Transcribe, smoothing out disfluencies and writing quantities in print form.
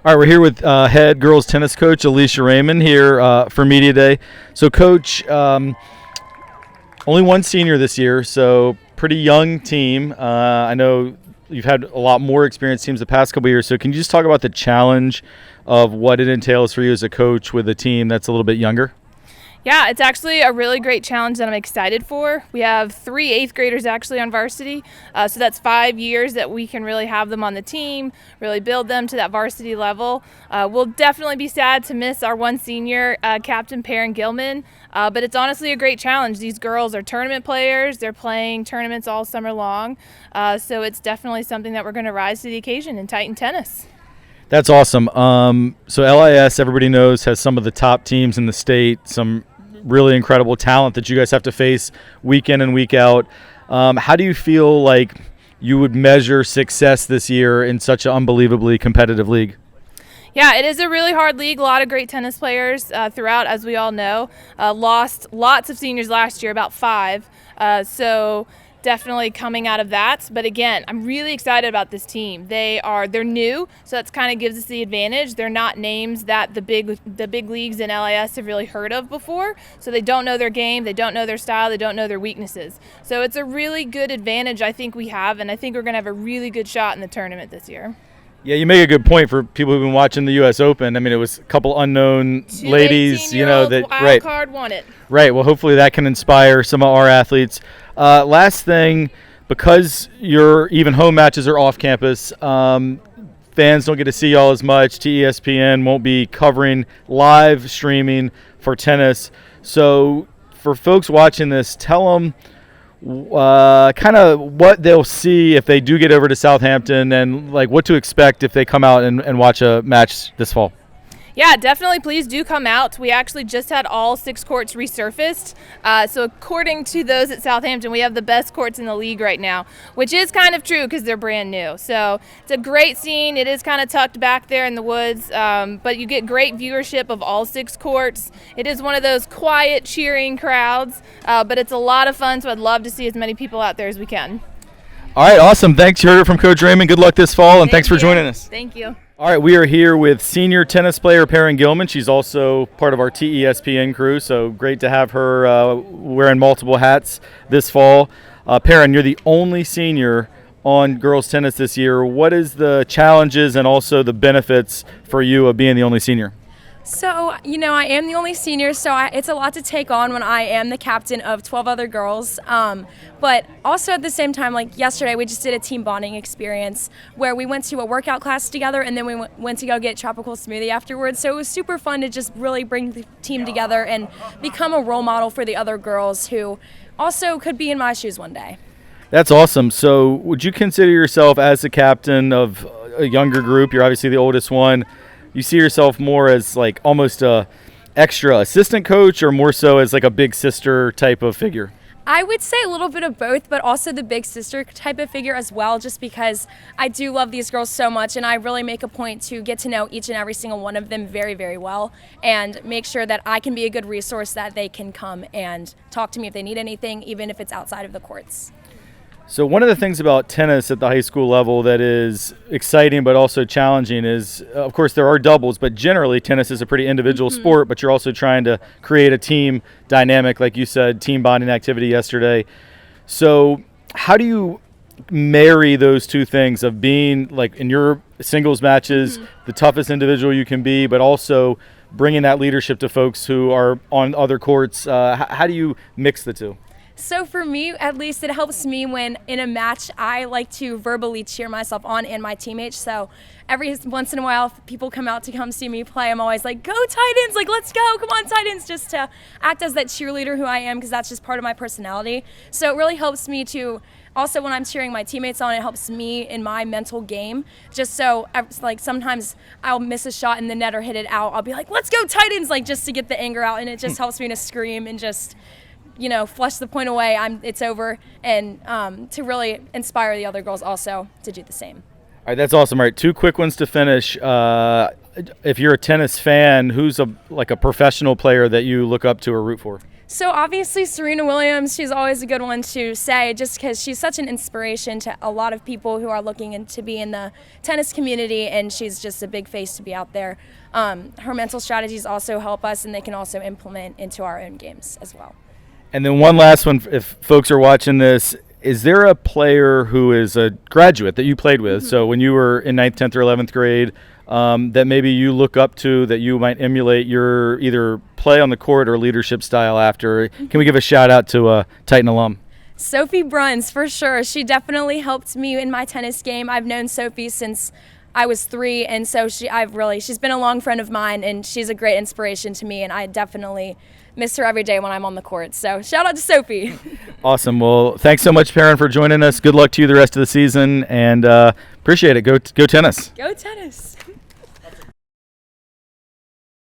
All right, we're here with head girls tennis coach Alicia Raymond here for Media Day. So, Coach, only one senior this year, so pretty young team. I know you've had a lot more experienced teams the past couple of years. So, can you just talk about the challenge of what it entails for you as a coach with a team that's a little bit younger? Yeah, it's actually a really great challenge that I'm excited for. We have 3 8th graders actually on varsity, so that's 5 years that we can really have them on the team, really build them to that varsity level. We'll definitely be sad to miss our one senior, Captain Perrin Gilman, but it's honestly a great challenge. These girls are tournament players. They're playing tournaments all summer long, so it's definitely something that we're going to rise to the occasion in Titan tennis. That's awesome. So LIS, everybody knows, has some of the top teams in the state, some really incredible talent that you guys have to face week in and week out. How do you feel like you would measure success this year in such an unbelievably competitive league? Yeah, it is a really hard league. A lot of great tennis players throughout, as we all know. Lost lots of seniors last year, about 5. So definitely coming out of that. But again, I'm really excited about this team. They're new, so that kind of gives us the advantage. They're not names that the big leagues in LIS have really heard of before. So they don't know their game, they don't know their style, they don't know their weaknesses. So it's a really good advantage I think we have, and I think we're going to have a really good shot in the tournament this year. Yeah, you make a good point for people who've been watching the U.S. Open. I mean, it was a couple unknown ladies, that wild card won it. Right. Well, hopefully that can inspire some of our athletes. Last thing, because your even home matches are off campus, fans don't get to see y'all as much. TESPN won't be covering live streaming for tennis. So for folks watching this, tell them kind of what they'll see if they do get over to Southampton, and like what to expect if they come out and watch a match this fall. Yeah, definitely. Please do come out. We actually just had all 6 courts resurfaced. So according to those at Southampton, we have the best courts in the league right now, which is kind of true because they're brand new. So it's a great scene. It is kind of tucked back there in the woods, but you get great viewership of all 6 courts. It is one of those quiet, cheering crowds, but it's a lot of fun, so I'd love to see as many people out there as we can. All right, awesome. Thanks. You heard it from Coach Raymond. Good luck this fall, and thanks for joining us. Thank you. All right, we are here with senior tennis player Perrin Gilman. She's also part of our TESPN crew, so great to have her wearing multiple hats this fall. Perrin, you're the only senior on girls tennis this year. What is the challenges and also the benefits for you of being the only senior? So, I am the only senior, so it's a lot to take on when I am the captain of 12 other girls. But also at the same time, like yesterday, we just did a team bonding experience where we went to a workout class together and then we went to go get tropical smoothie afterwards. So it was super fun to just really bring the team together and become a role model for the other girls who also could be in my shoes one day. That's awesome. So would you consider yourself as the captain of a younger group? You're obviously the oldest one. You see yourself more as like almost a extra assistant coach, or more so as like a big sister type of figure? I would say a little bit of both, but also the big sister type of figure as well, just because I do love these girls so much, and I really make a point to get to know each and every single one of them very, very well, and make sure that I can be a good resource that they can come and talk to me if they need anything, even if it's outside of the courts. So one of the things about tennis at the high school level that is exciting but also challenging is, of course, there are doubles, but generally tennis is a pretty individual sport, but you're also trying to create a team dynamic, like you said, team bonding activity yesterday. So how do you marry those two things of being, like in your singles matches, the toughest individual you can be, but also bringing that leadership to folks who are on other courts? How do you mix the two? So for me, at least, it helps me when in a match I like to verbally cheer myself on and my teammates. So every once in a while, if people come out to come see me play, I'm always like, go Titans, like let's go, come on Titans, just to act as that cheerleader who I am, because that's just part of my personality. So it really helps me to, also when I'm cheering my teammates on, it helps me in my mental game. Just so, like sometimes I'll miss a shot in the net or hit it out, I'll be like, let's go Titans, like just to get the anger out, and it just helps me to scream and just, flush the point away, it's over, and to really inspire the other girls also to do the same. All right, that's awesome. All right, 2 quick ones to finish. If you're a tennis fan, who's a professional player that you look up to or root for? So obviously Serena Williams, she's always a good one to say just because she's such an inspiration to a lot of people who are looking to be in the tennis community, and she's just a big face to be out there. Her mental strategies also help us, and they can also implement into our own games as well. And then one last one, if folks are watching this, is there a player who is a graduate that you played with? So when you were in 9th, 10th, or 11th grade, that maybe you look up to, that you might emulate your either play on the court or leadership style after? Can we give a shout out to a Titan alum? Sophie Bruns, for sure. She definitely helped me in my tennis game. I've known Sophie since I was 3, and so she's been a long friend of mine, and she's a great inspiration to me, and I definitely miss her every day when I'm on the court. So shout out to Sophie. Awesome. Well, thanks so much, Perrin, for joining us. Good luck to you the rest of the season, and appreciate it. Go tennis. Go tennis.